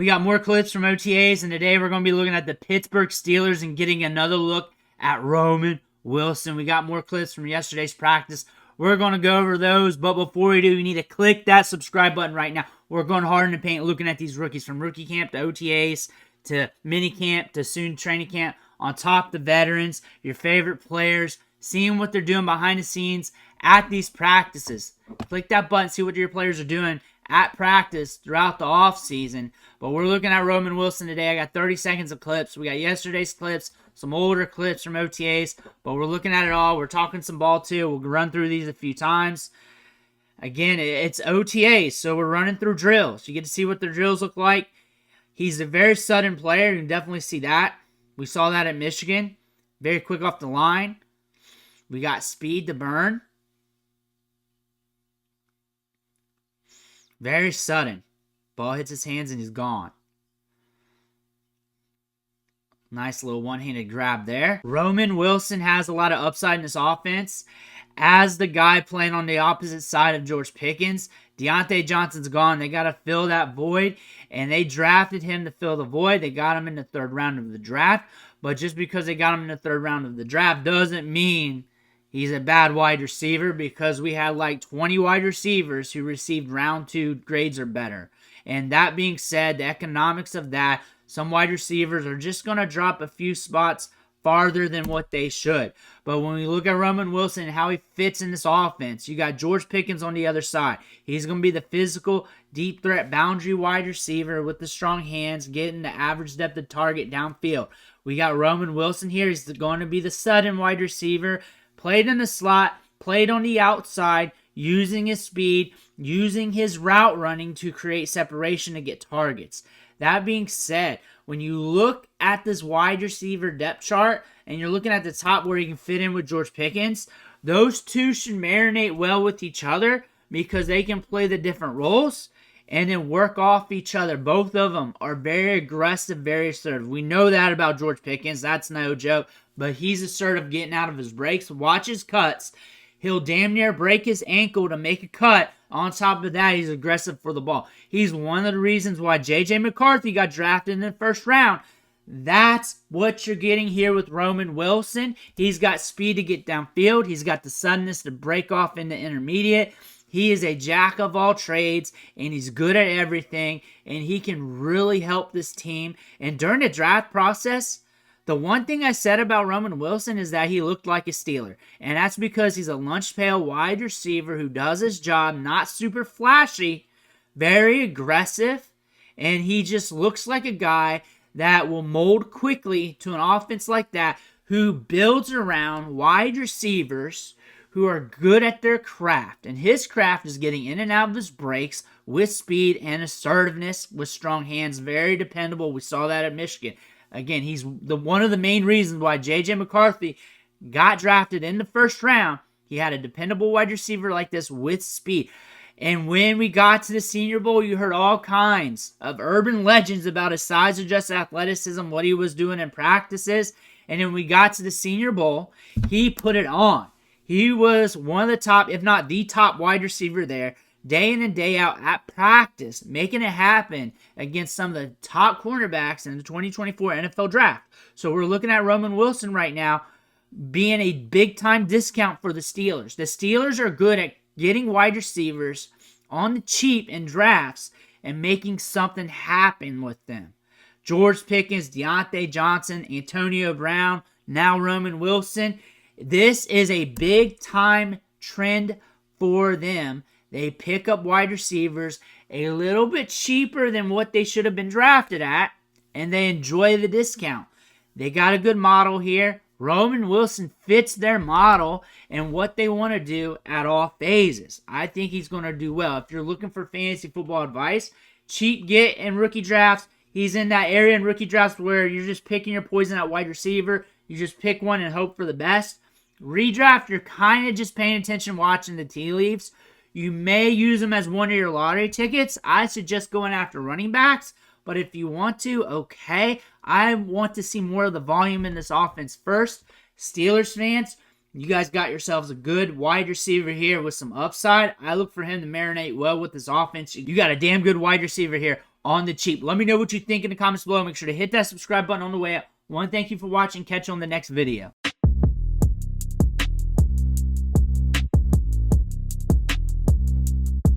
We got more clips from OTAs, and today we're going to be looking at the Pittsburgh Steelers and getting another look at Roman Wilson. We got more clips from yesterday's practice. We're going to go over those, but before we do, you need to click that subscribe button right now. We're going hard in the paint looking at these rookies from rookie camp to OTAs to mini camp to soon training camp. On top, the veterans, your favorite players, seeing what they're doing behind the scenes at these practices. Click that button, see what your players are doing at practice throughout the offseason. But we're looking at Roman Wilson today. I got 30 seconds of clips. We got yesterday's clips, some older clips from OTAs, but we're looking at it all. We're talking some ball too. We'll run through these a few times. Again, it's OTAs, so we're running through drills. You get to see what their drills look like. He's a very sudden player. You can definitely see that. We saw that at Michigan. Very quick off the line. We got speed to burn. Very sudden. Ball hits his hands and he's gone. Nice little one-handed grab there. Roman Wilson has a lot of upside in this offense. As the guy playing on the opposite side of George Pickens, Diontae Johnson's gone. They got to fill that void, and they drafted him to fill the void. They got him in the third round of the draft, but just because they got him in the third round of the draft doesn't mean he's a bad wide receiver, because we had like 20 wide receivers who received round 2 grades or better. And that being said, the economics of that, some wide receivers are just going to drop a few spots farther than what they should. But when we look at Roman Wilson and how he fits in this offense, you got George Pickens on the other side. He's going to be the physical, deep threat, boundary wide receiver with the strong hands, getting the average depth of target downfield. We got Roman Wilson here. He's going to be the sudden wide receiver, played in the slot, played on the outside, using his speed, using his route running to create separation to get targets. That being said, when you look at this wide receiver depth chart and you're looking at the top where you can fit in with George Pickens, those two should marinate well with each other because they can play the different roles and then work off each other. Both of them are very aggressive, very assertive. We know that about George Pickens. That's no joke. But he's assertive getting out of his breaks. Watch his cuts. He'll damn near break his ankle to make a cut. On top of that, he's aggressive for the ball. He's one of the reasons why J.J. McCarthy got drafted in the first round. That's what you're getting here with Roman Wilson. He's got speed to get downfield. He's got the suddenness to break off into intermediate. He is a jack of all trades, and he's good at everything, and he can really help this team. And during the draft process, the one thing I said about Roman Wilson is that he looked like a Steeler, and that's because he's a lunch pail wide receiver who does his job, not super flashy, very aggressive, and he just looks like a guy that will mold quickly to an offense like that, who builds around wide receivers who are good at their craft. And his craft is getting in and out of his breaks with speed and assertiveness with strong hands. Very dependable. We saw that at Michigan. Again, he's one of the main reasons why J.J. McCarthy got drafted in the first round. He had a dependable wide receiver like this with speed. And when we got to the Senior Bowl, you heard all kinds of urban legends about his size-adjusted athleticism, what he was doing in practices. And then we got to the Senior Bowl, he put it on. He was one of the top, if not the top wide receiver there, day in and day out at practice, making it happen against some of the top cornerbacks in the 2024 NFL Draft. So we're looking at Roman Wilson right now being a big-time discount for the Steelers. The Steelers are good at getting wide receivers on the cheap in drafts and making something happen with them. George Pickens, Diontae Johnson, Antonio Brown, now Roman Wilson. This is a big-time trend for them. They pick up wide receivers a little bit cheaper than what they should have been drafted at, and they enjoy the discount. They got a good model here. Roman Wilson fits their model and what they want to do at all phases. I think he's going to do well. If you're looking for fantasy football advice, cheap get in rookie drafts. He's in that area in rookie drafts where you're just picking your poison at wide receiver. You just pick one and hope for the best. Redraft, you're kind of just paying attention, watching the tea leaves. You may use them as one of your lottery tickets. I suggest going after running backs. But if you want to, okay. I want to see more of the volume in this offense first. Steelers fans, you guys got yourselves a good wide receiver here with some upside. I look for him to marinate well with this offense. You got a damn good wide receiver here. on the cheap. Let me know what you think in the comments below. Make sure to hit that subscribe button on the way up. One, thank you for watching. Catch you on the next video.